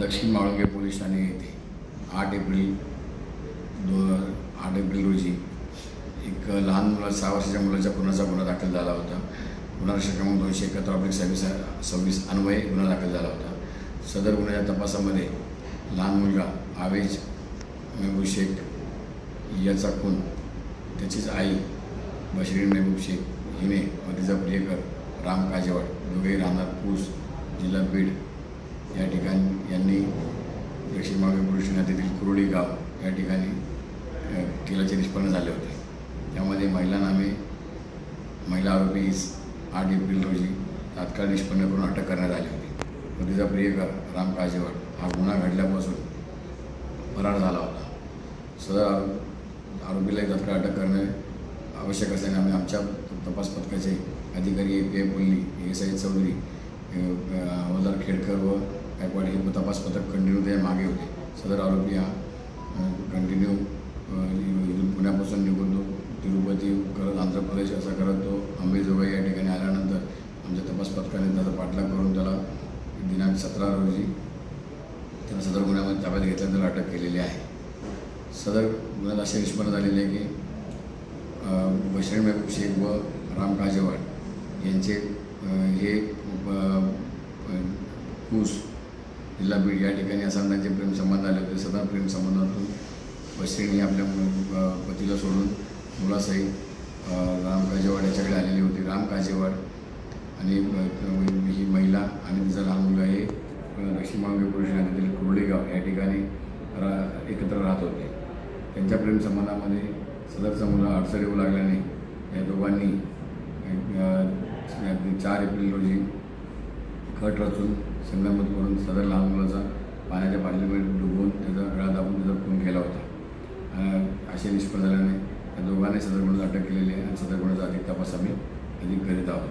दक्षिण माळुंगे पोलीस ठाणे येथे 8 एप्रिल रोजी एक लहान मुला 6 वर्षाच्या मुलाच्या खुनाचा गुन्हा दाखल झाला होता. गुन्हा क्रमांक 271/26 अन्वये गुन्हा दाखल झाला होता. सदर गुन्ह्याच्या तपासामध्ये लहान मुलगा आवेज महबूब शेख याचा खून त्याचीच आई बशरीन महबूब शेख हिने व तिचा प्रियकर राम काजेवाड दोघेही राहणार पूस जिल्हा बीड या ठिकाणी यांनी दक्षिण माळुंगे पोलीस ठाण्यातील कुरोडी गाव या ठिकाणी केल्याचे निष्पन्न झाले होते. त्यामध्ये महिला आरोपी 8 एप्रिल रोजी तात्काळ निष्पन्न करून अटक करण्यात आली होती व तिचा प्रियकर राम काजेवाड हा गुन्हा घडल्यापासून फरार झाला होता. सदर आरोपीला तात्काळ अटक करणे आवश्यक असल्याने आम्ही आमच्या तपास पथकाचे अधिकारी API पुल्ली SI चौधरी हवालदार खेडकर व गायकवाड हे तपास पथक कंटिन्यू त्या मागे होते. सदर आरोपी हा कंटिन्यू इथून पुण्यापासून निघून तो तिरुपती करत आंध्र प्रदेश असा करत तो अंबेजोगाई या ठिकाणी आल्यानंतर आमच्या तपास पथकाने त्याचा पाठलाग करून त्याला दिनांक 17 रोजी त्याला सदर गुन्ह्यामध्ये ताब्यात घेतल्यानंतर त्याला अटक केलेली आहे. सदर गुन्ह्यात असे निष्पन्न झालेले आहे की बशरीन महबूब शेख व राम काजेवाड यांचे हे पूस जिल्हा बीड या ठिकाणी असताना त्यांचे प्रेमसंबंध आले होते. सदर प्रेमसंबंधातून बशरीन ही आपल्या पतीला सोडून मुलासहित राम काजेवाड याच्याकडे आलेली होती. राम काजेवाड आणि ही महिला आणि तिचा लहान मुलगा हे दक्षिण माळुंगे पोलीस ठाण्यातील कुरोडी गाव या ठिकाणी एकत्र राहत होते. त्यांच्या प्रेमसंबंधामध्ये सदरचा मुलगा अडचण येऊ लागल्याने या दोघांनी 4 एप्रिल रोजी कट रचून संगनमत करून सदर लहान मुलाचा पाण्याच्या बाटलीमध्ये डुबवून त्याचा गळा दाबून त्याचा खून केला होता. असे निष्फळ झाल्याने या दोघांनी सदर गुन्ह्यात अटक केलेली आहे आणि सदर गुन्ह्याचा अधिक तपास आम्ही करीत आहोत.